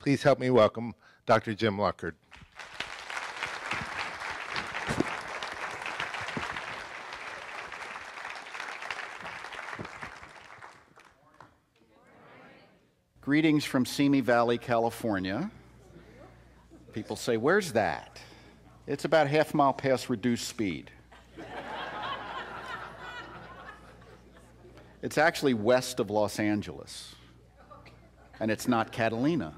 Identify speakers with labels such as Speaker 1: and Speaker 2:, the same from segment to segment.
Speaker 1: Please help me welcome Dr. Jim Lockard.
Speaker 2: Greetings from Simi Valley, California. People say, where's that? It's about half a mile past reduced speed. It's actually west of Los Angeles, and it's not Catalina.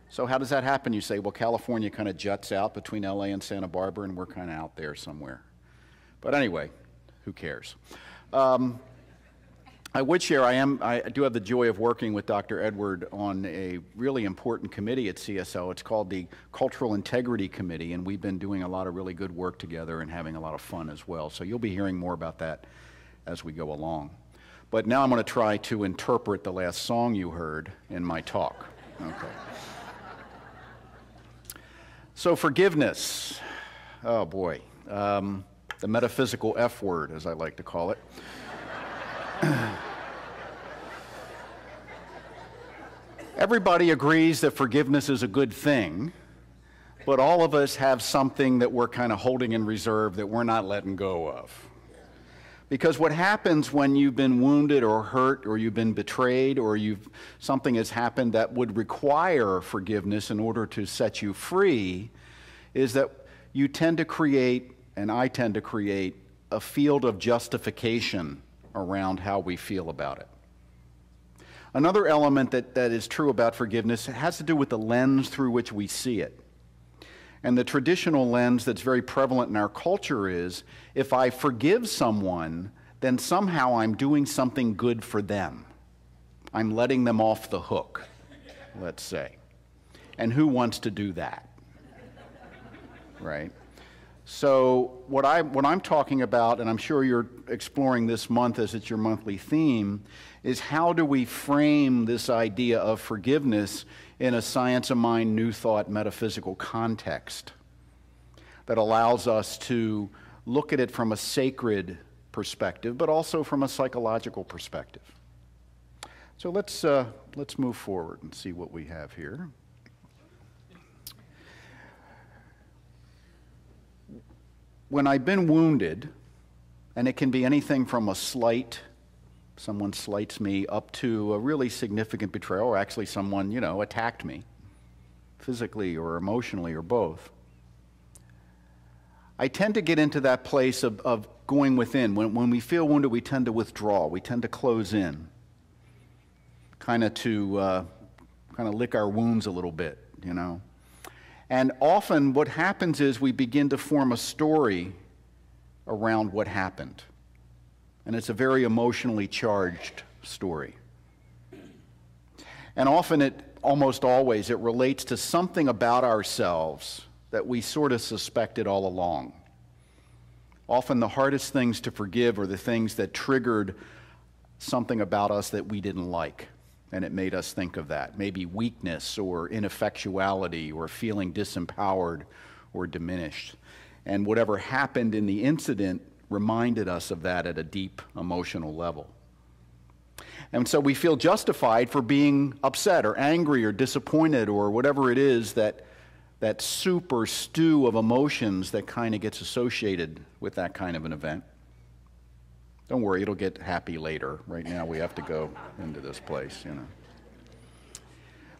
Speaker 2: So how does that happen? You say, well, California kind of juts out between LA and Santa Barbara, and we're kind of out there somewhere. But anyway, who cares? I would share, I do have the joy of working with Dr. Edward on a really important committee at CSO. It's called the Cultural Integrity Committee, and we've been doing a lot of really good work together and having a lot of fun as well. So you'll be hearing more about that as we go along. But now I'm going to try to interpret the last song you heard in my talk. Okay. So forgiveness, oh boy, the metaphysical F word, as I like to call it. Everybody agrees that forgiveness is a good thing, but all of us have something that we're kind of holding in reserve that we're not letting go of. Because what happens when you've been wounded or hurt or you've been betrayed or something has happened that would require forgiveness in order to set you free is that you tend to create, and I tend to create, a field of justification around how we feel about it. Another element that is true about forgiveness has to do with the lens through which we see it. And the traditional lens that's very prevalent in our culture is, if I forgive someone, then somehow I'm doing something good for them. I'm letting them off the hook, let's say. And who wants to do that? Right? So what I'm talking about, and I'm sure you're exploring this month as it's your monthly theme, is how do we frame this idea of forgiveness in a science of mind, new thought, metaphysical context that allows us to look at it from a sacred perspective, but also from a psychological perspective. So let's move forward and see what we have here. When I've been wounded, and it can be anything from a slight, someone slights me, up to a really significant betrayal, or actually someone, attacked me, physically or emotionally or both. I tend to get into that place of going within. When we feel wounded, we tend to withdraw. We tend to close in, kind of lick our wounds a little bit, And often what happens is we begin to form a story around what happened. And it's a very emotionally charged story. And often, almost always, it relates to something about ourselves that we sort of suspected all along. Often the hardest things to forgive are the things that triggered something about us that we didn't like. And it made us think of that. Maybe weakness or ineffectuality or feeling disempowered or diminished. And whatever happened in the incident reminded us of that at a deep emotional level. And so we feel justified for being upset or angry or disappointed or whatever it is, that soup or stew of emotions that kind of gets associated with that kind of an event. Don't worry, it'll get happy later. Right now we have to go into this place,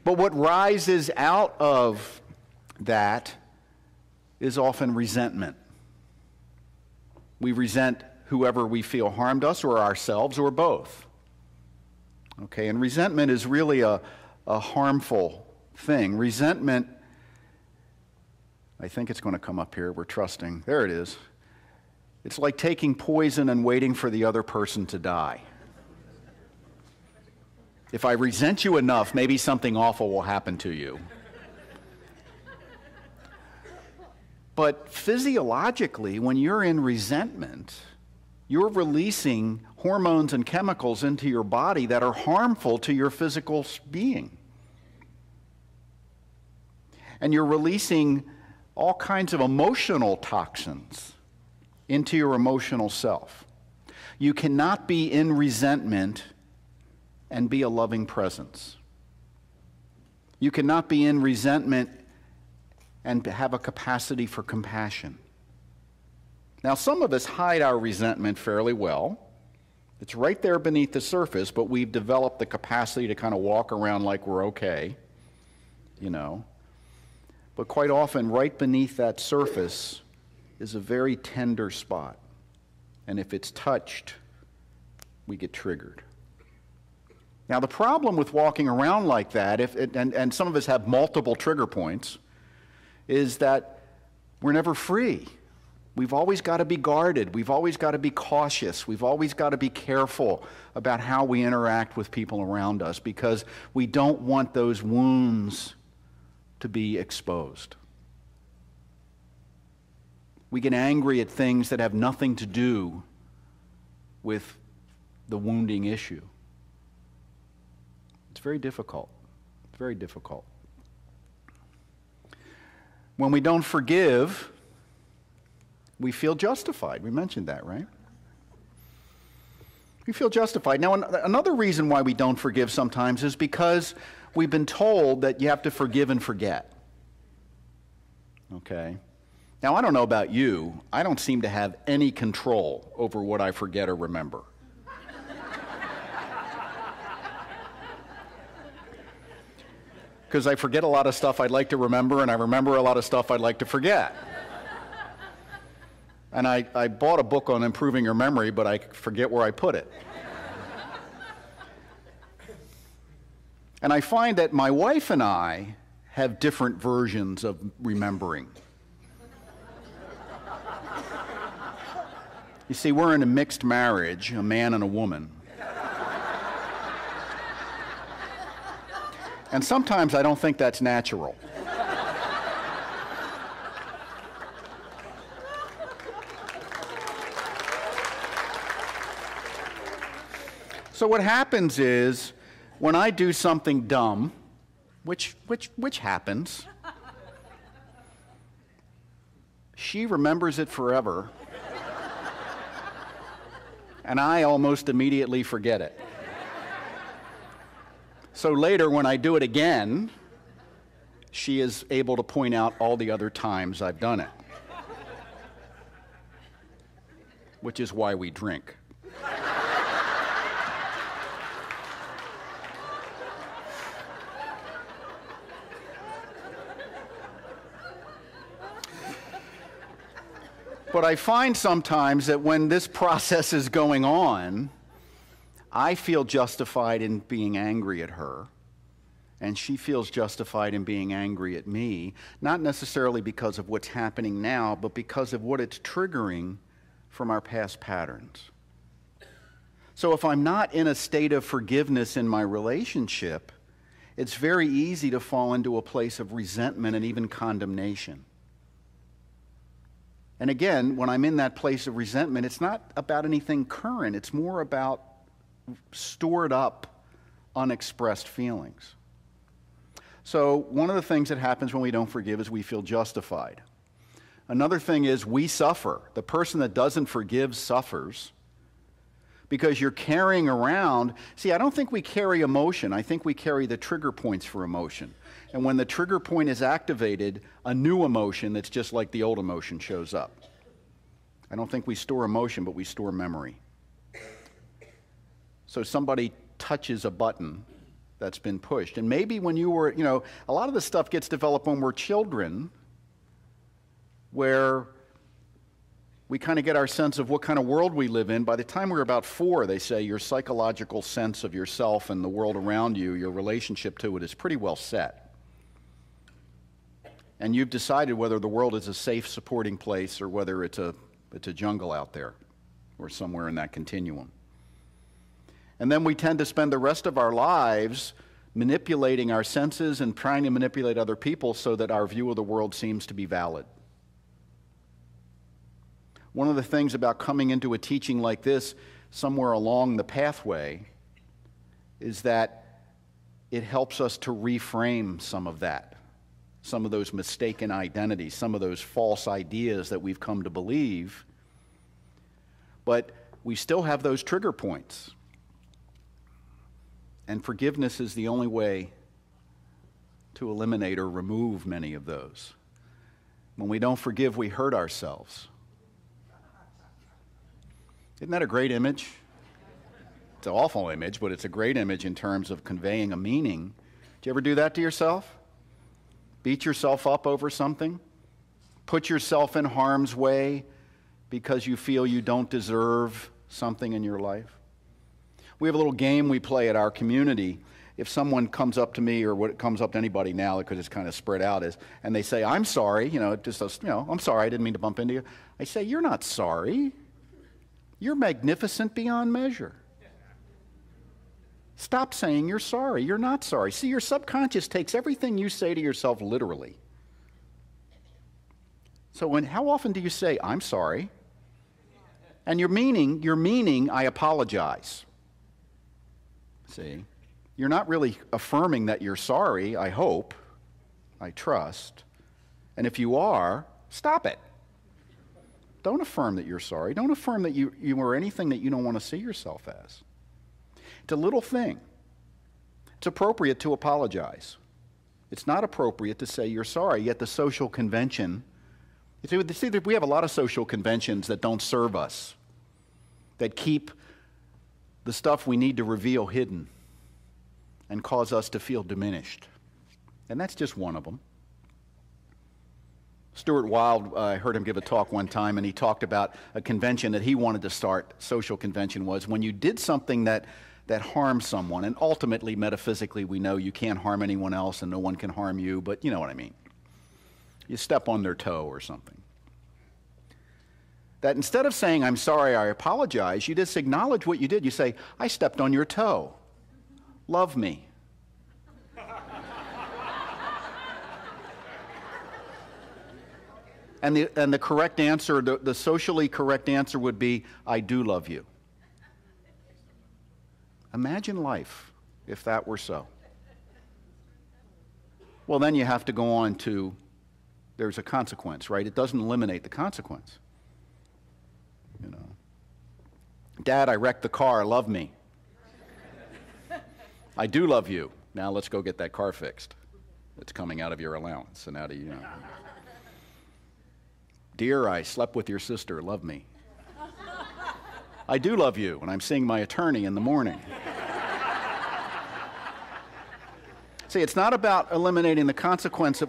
Speaker 2: But what rises out of that is often resentment. We resent whoever we feel harmed us or ourselves or both. Okay, and resentment is really a harmful thing. Resentment, I think it's going to come up here, we're trusting. There it is. It's like taking poison and waiting for the other person to die. If I resent you enough, maybe something awful will happen to you. But physiologically, when you're in resentment, you're releasing hormones and chemicals into your body that are harmful to your physical being. And you're releasing all kinds of emotional toxins into your emotional self. You cannot be in resentment and be a loving presence. You cannot be in resentment and have a capacity for compassion. Now, some of us hide our resentment fairly well. It's right there beneath the surface, but we've developed the capacity to kind of walk around like we're okay, you know. But quite often, right beneath that surface is a very tender spot. And if it's touched, we get triggered. Now, the problem with walking around like that, and some of us have multiple trigger points, is that we're never free. We've always got to be guarded. We've always got to be cautious. We've always got to be careful about how we interact with people around us because we don't want those wounds to be exposed. We get angry at things that have nothing to do with the wounding issue. It's very difficult. It's very difficult. When we don't forgive, we feel justified. We mentioned that, right? We feel justified. Now, another reason why we don't forgive sometimes is because we've been told that you have to forgive and forget. Okay? Now, I don't know about you. I don't seem to have any control over what I forget or remember. Because I forget a lot of stuff I'd like to remember, and I remember a lot of stuff I'd like to forget. And I bought a book on improving your memory, but I forget where I put it. And I find that my wife and I have different versions of remembering. You see, we're in a mixed marriage, a man and a woman. And sometimes I don't think that's natural. So what happens is, when I do something dumb, which happens, she remembers it forever, and I almost immediately forget it. So later, when I do it again, she is able to point out all the other times I've done it, which is why we drink. But I find sometimes that when this process is going on, I feel justified in being angry at her, and she feels justified in being angry at me, not necessarily because of what's happening now, but because of what it's triggering from our past patterns. So if I'm not in a state of forgiveness in my relationship, it's very easy to fall into a place of resentment and even condemnation. And again, when I'm in that place of resentment, it's not about anything current. It's more about stored up, unexpressed feelings. So one of the things that happens when we don't forgive is we feel justified. Another thing is we suffer. The person that doesn't forgive suffers because you're carrying around. See, I don't think we carry emotion. I think we carry the trigger points for emotion. And when the trigger point is activated, a new emotion that's just like the old emotion shows up. I don't think we store emotion, but we store memory. So somebody touches a button that's been pushed. And maybe when you were, a lot of this stuff gets developed when we're children, where we kind of get our sense of what kind of world we live in. By the time we're about 4, they say your psychological sense of yourself and the world around you, your relationship to it is pretty well set. And you've decided whether the world is a safe, supporting place or whether it's a jungle out there or somewhere in that continuum. And then we tend to spend the rest of our lives manipulating our senses and trying to manipulate other people so that our view of the world seems to be valid. One of the things about coming into a teaching like this somewhere along the pathway is that it helps us to reframe some of that, some of those mistaken identities, some of those false ideas that we've come to believe. But we still have those trigger points. And forgiveness is the only way to eliminate or remove many of those. When we don't forgive, we hurt ourselves. Isn't that a great image? It's an awful image, but it's a great image in terms of conveying a meaning. Do you ever do that to yourself? Beat yourself up over something? Put yourself in harm's way because you feel you don't deserve something in your life? We have a little game we play at our community. If someone comes up to me, or what comes up to anybody now, because it's kind of spread out, and they say, "I'm sorry," I'm sorry, I didn't mean to bump into you. I say, "You're not sorry. You're magnificent beyond measure. Stop saying you're sorry. You're not sorry." See, your subconscious takes everything you say to yourself literally. So how often do you say, "I'm sorry"? And you're meaning, "I apologize." See? You're not really affirming that you're sorry, I hope, I trust. And if you are, stop it. Don't affirm that you're sorry. Don't affirm that you are anything that you don't want to see yourself as. It's a little thing. It's appropriate to apologize. It's not appropriate to say you're sorry, yet the social convention, see, we have a lot of social conventions that don't serve us, that keep the stuff we need to reveal hidden and cause us to feel diminished. And that's just one of them. Stuart Wilde, I heard him give a talk one time, and he talked about a convention that he wanted to start. Social convention was when you did something that harmed someone, and ultimately, metaphysically, we know you can't harm anyone else and no one can harm you, but you know what I mean. You step on their toe or something. That instead of saying, "I'm sorry, I apologize," you just acknowledge what you did. You say, "I stepped on your toe. Love me." And the correct answer, the socially correct answer would be, "I do love you." Imagine life if that were so. Well, then you have to go on to, there's a consequence, right? It doesn't eliminate the consequence. You know, "Dad, I wrecked the car. Love me." "I do love you. Now let's go get that car fixed. It's coming out of your allowance." And out of you. "Dear, I slept with your sister. Love me." "I do love you, and I'm seeing my attorney in the morning." See, it's not about eliminating the consequence.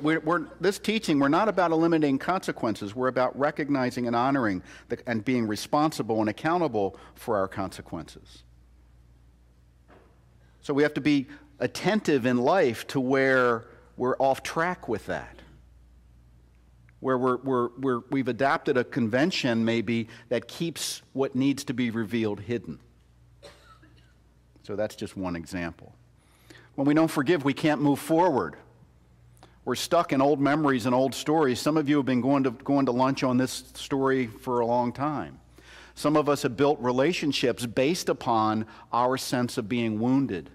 Speaker 2: This teaching, we're not about eliminating consequences. We're about recognizing and honoring and being responsible and accountable for our consequences. So we have to be attentive in life to where we're off track with that, where we've adapted a convention maybe that keeps what needs to be revealed hidden. So that's just one example. When we don't forgive, we can't move forward. We're stuck in old memories and old stories. Some of you have been going to lunch on this story for a long time. Some of us have built relationships based upon our sense of being wounded.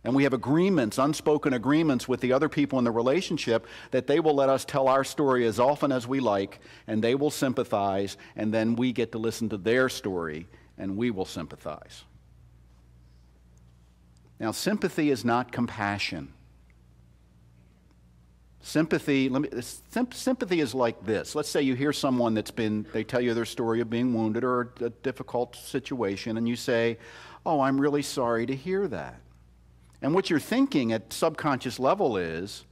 Speaker 2: And we have agreements, unspoken agreements with the other people in the relationship that they will let us tell our story as often as we like, and they will sympathize, and then we get to listen to their story, and we will sympathize. Now, sympathy is not compassion. Sympathy is like this. Let's say you hear someone they tell you their story of being wounded or a difficult situation, and you say, "Oh, I'm really sorry to hear that." And what you're thinking at subconscious level is,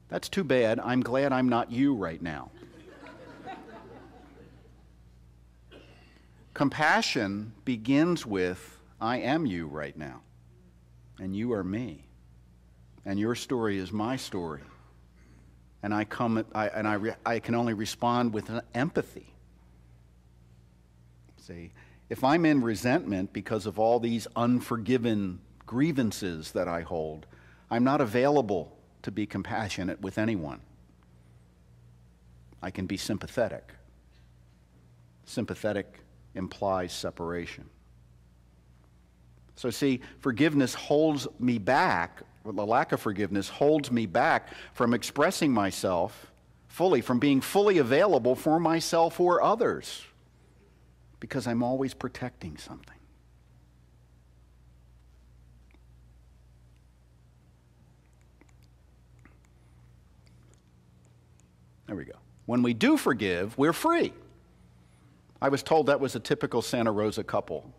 Speaker 2: "That's too bad. I'm glad I'm not you right now." Compassion begins with, "I am you right now, and you are me, and your story is my story, and I can only respond with empathy." See, if I'm in resentment because of all these unforgiven grievances that I hold, I'm not available to be compassionate with anyone. I can be sympathetic. Sympathetic implies separation. So see, forgiveness holds me back, or the lack of forgiveness holds me back from expressing myself fully, from being fully available for myself or others, because I'm always protecting something. There we go. When we do forgive, we're free. I was told that was a typical Santa Rosa couple.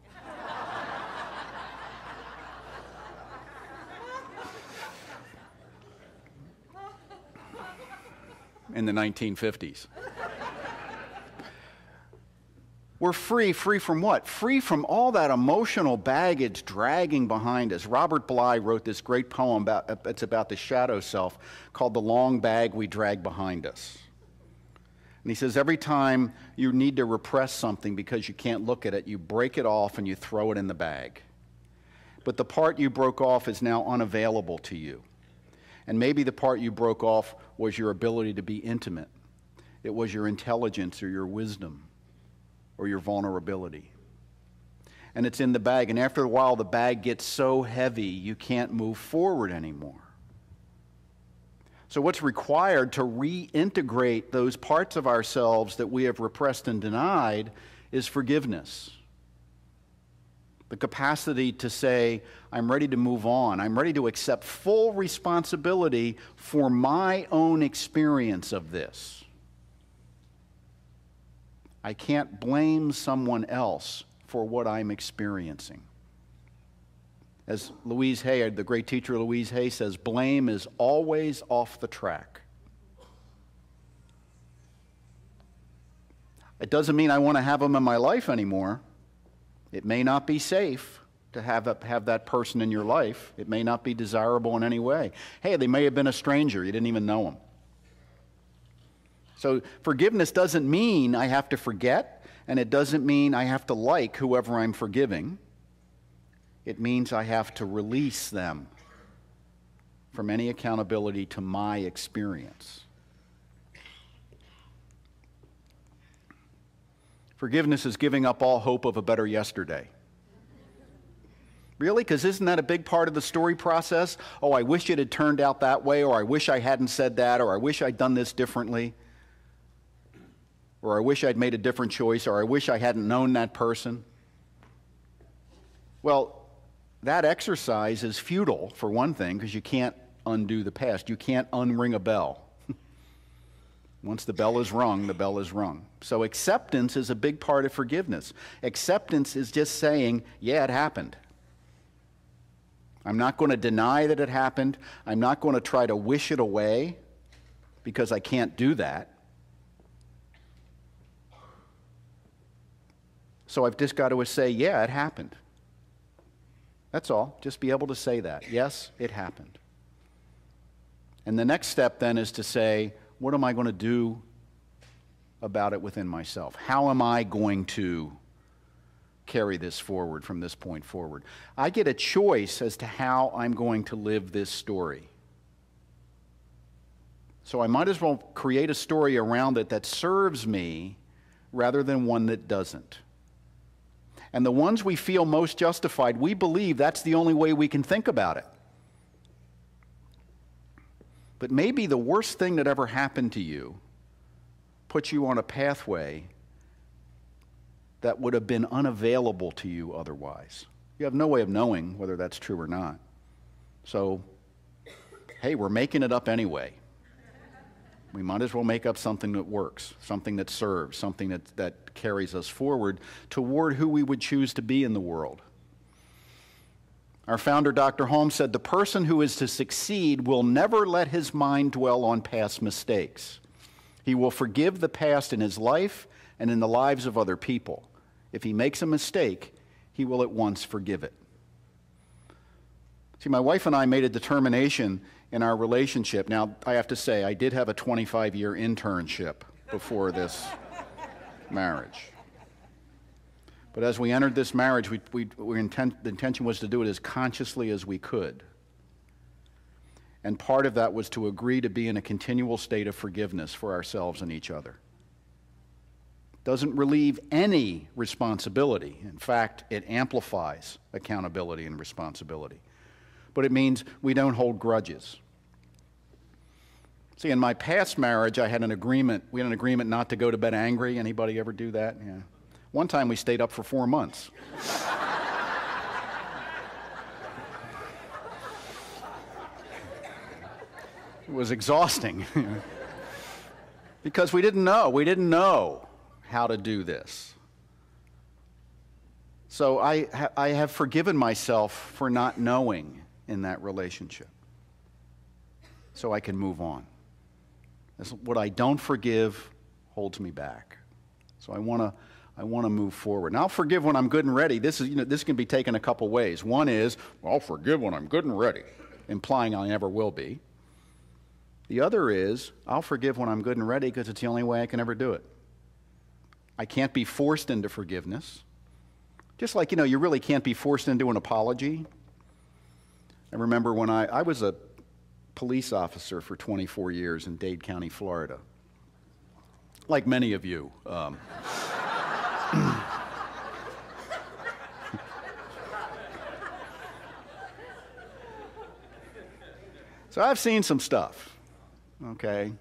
Speaker 2: In the 1950s. We're free. Free from what? Free from all that emotional baggage dragging behind us. Robert Bly wrote this great poem it's about the shadow self called The Long Bag We Drag Behind Us. And he says every time you need to repress something because you can't look at it, you break it off and you throw it in the bag. But the part you broke off is now unavailable to you. And maybe the part you broke off was your ability to be intimate. It was your intelligence or your wisdom or your vulnerability. And it's in the bag. And after a while, the bag gets so heavy, you can't move forward anymore. So what's required to reintegrate those parts of ourselves that we have repressed and denied is forgiveness. The capacity to say, I'm ready to move on. I'm ready to accept full responsibility for my own experience of this. I can't blame someone else for what I'm experiencing. As Louise Hay, the great teacher Louise Hay says, blame is always off the track. It doesn't mean I want to have them in my life anymore. It may not be safe to have that person in your life. It may not be desirable in any way. Hey, they may have been a stranger. You didn't even know them. So forgiveness doesn't mean I have to forget, and it doesn't mean I have to like whoever I'm forgiving. It means I have to release them from any accountability to my experience. Forgiveness is giving up all hope of a better yesterday. Really? Because isn't that a big part of the story process? Oh, I wish it had turned out that way, or I wish I hadn't said that, or I wish I'd done this differently, or I wish I'd made a different choice, or I wish I hadn't known that person. Well, that exercise is futile, for one thing, because you can't undo the past. You can't unring a bell. Once the bell is rung, the bell is rung. So acceptance is a big part of forgiveness. Acceptance is just saying, yeah, it happened. I'm not going to deny that it happened. I'm not going to try to wish it away, because I can't do that. So I've just got to say, yeah, it happened. That's all. Just be able to say that. Yes, it happened. And the next step then is to say, what am I going to do about it within myself? How am I going to carry this forward from this point forward? I get a choice as to how I'm going to live this story. So I might as well create a story around it that serves me rather than one that doesn't. And the ones we feel most justified, we believe that's the only way we can think about it. But maybe the worst thing that ever happened to you puts you on a pathway that would have been unavailable to you otherwise. You have no way of knowing whether that's true or not. So, hey, we're making it up anyway. We might as well make up something that works, something that serves, something that carries us forward toward who we would choose to be in the world. Our founder, Dr. Holmes, said, the person who is to succeed will never let his mind dwell on past mistakes. He will forgive the past in his life and in the lives of other people. If he makes a mistake, he will at once forgive it. See, my wife and I made a determination in our relationship. Now, I have to say, I did have a 25-year internship before this marriage. But as we entered this marriage, the intention was to do it as consciously as we could. And part of that was to agree to be in a continual state of forgiveness for ourselves and each other. Doesn't relieve any responsibility. In fact, it amplifies accountability and responsibility. But it means we don't hold grudges. See, in my past marriage, we had an agreement not to go to bed angry. Anybody ever do that? Yeah. One time we stayed up for 4 months. It was exhausting. Because we didn't know how to do this. So I have forgiven myself for not knowing in that relationship, so I can move on. What I don't forgive holds me back. So I want to move forward. And I'll forgive when I'm good and ready. This can be taken a couple ways. One is, well, I'll forgive when I'm good and ready, implying I never will be. The other is, I'll forgive when I'm good and ready because it's the only way I can ever do it. I can't be forced into forgiveness. Just like, you really can't be forced into an apology. I remember when I was a police officer for 24 years in Dade County, Florida. Like many of you. So I've seen some stuff. Okay.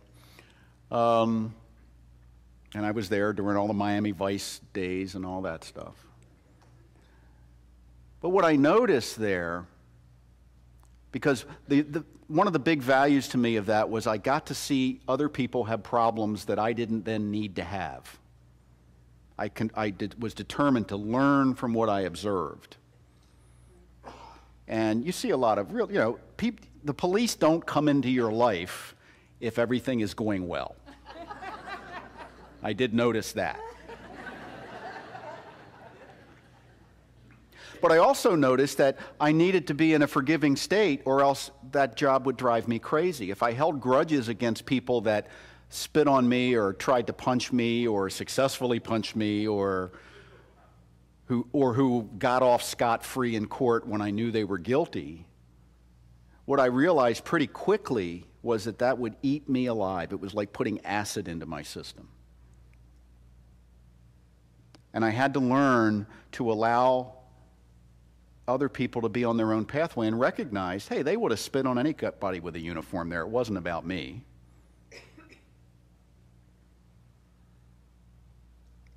Speaker 2: And I was there during all the Miami Vice days and all that stuff. But what I noticed there, because one of the big values to me of that was I got to see other people have problems that I didn't then need to have. I was determined to learn from what I observed. And you see a lot of real, the police don't come into your life if everything is going well. I did notice that. But I also noticed that I needed to be in a forgiving state or else that job would drive me crazy. If I held grudges against people that spit on me or tried to punch me or successfully punched me or who got off scot-free in court when I knew they were guilty, what I realized pretty quickly was that would eat me alive. It was like putting acid into my system. And I had to learn to allow other people to be on their own pathway and recognize, hey, they would have spit on anybody with a uniform there. It wasn't about me.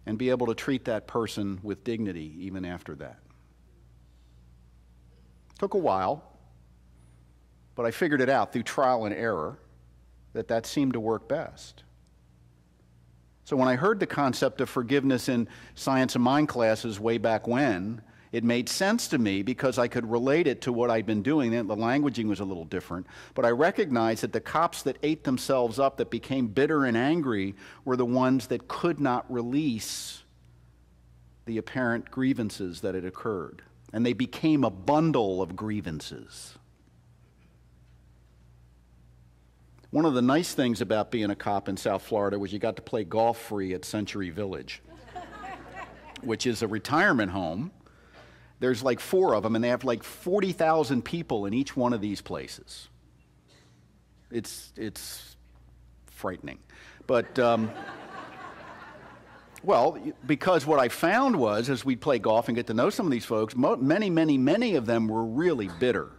Speaker 2: And be able to treat that person with dignity even after that. Took a while, but I figured it out through trial and error that seemed to work best. So when I heard the concept of forgiveness in science and mind classes way back when, it made sense to me because I could relate it to what I'd been doing. The languaging was a little different. But I recognized that the cops that ate themselves up, that became bitter and angry, were the ones that could not release the apparent grievances that had occurred. And they became a bundle of grievances. One of the nice things about being a cop in South Florida was you got to play golf free at Century Village, which is a retirement home. There's like 4 of them, and they have like 40,000 people in each one of these places. It's frightening. But, well, because what I found was, as we'd play golf and get to know some of these folks, many of them were really bitter.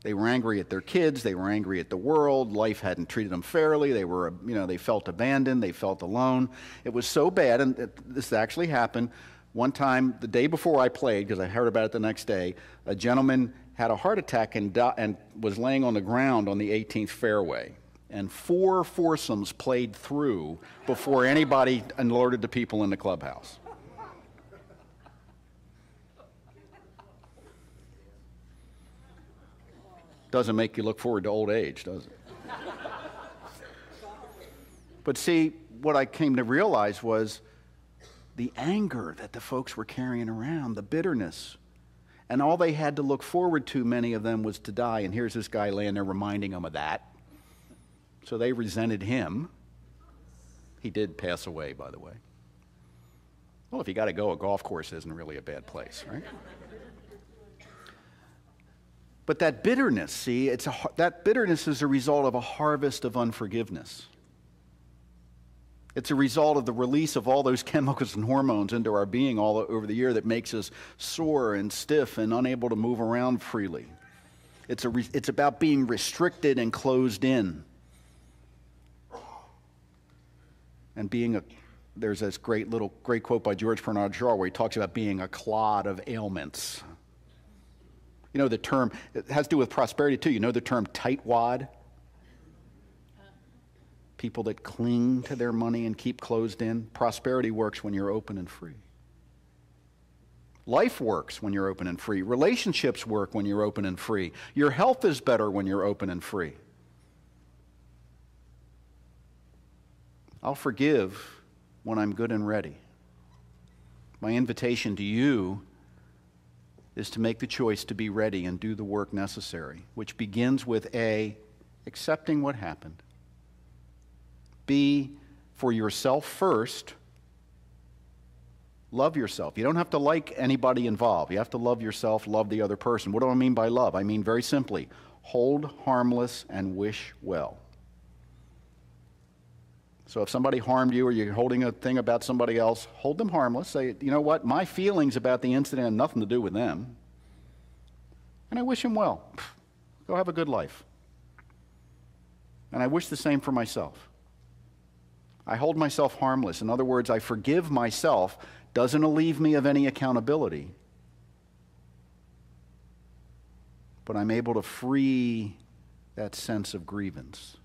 Speaker 2: They were angry at their kids. They were angry at the world. Life hadn't treated them fairly. They were, they felt abandoned. They felt alone. It was so bad, and this actually happened. One time, the day before I played, because I heard about it the next day, a gentleman had a heart attack and was laying on the ground on the 18th fairway. And 4 foursomes played through before anybody alerted the people in the clubhouse. Doesn't make you look forward to old age, does it? But see, what I came to realize was the anger that the folks were carrying around, the bitterness. And all they had to look forward to, many of them, was to die. And here's this guy laying there reminding them of that. So they resented him. He did pass away, by the way. Well, if you got to go, a golf course isn't really a bad place, right? But that bitterness, see, that bitterness is a result of a harvest of unforgiveness. It's a result of the release of all those chemicals and hormones into our being all over the year that makes us sore and stiff and unable to move around freely. It's about being restricted and closed in. And there's this great quote by George Bernard Shaw where he talks about being a clod of ailments. You know the term, it has to do with prosperity too. You know the term tightwad? people that cling to their money and keep closed in. Prosperity works when you're open and free. Life works when you're open and free. Relationships work when you're open and free. Your health is better when you're open and free. I'll forgive when I'm good and ready. My invitation to you is to make the choice to be ready and do the work necessary, which begins with A, accepting what happened. B, for yourself first, love yourself. You don't have to like anybody involved. You have to love yourself, love the other person. What do I mean by love? I mean very simply, hold harmless and wish well. So if somebody harmed you or you're holding a thing about somebody else, hold them harmless. Say, you know what, my feelings about the incident have nothing to do with them. And I wish them well. Go have a good life. And I wish the same for myself. I hold myself harmless. In other words, I forgive myself. Doesn't relieve me of any accountability. But I'm able to free that sense of grievance.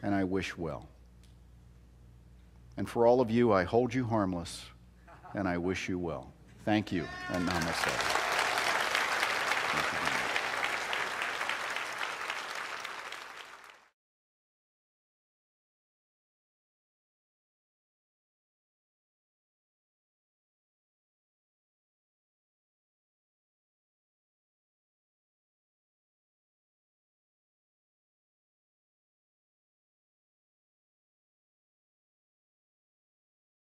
Speaker 2: And I wish well. And for all of you, I hold you harmless, and I wish you well. Thank you, and namaste. Thank you very much.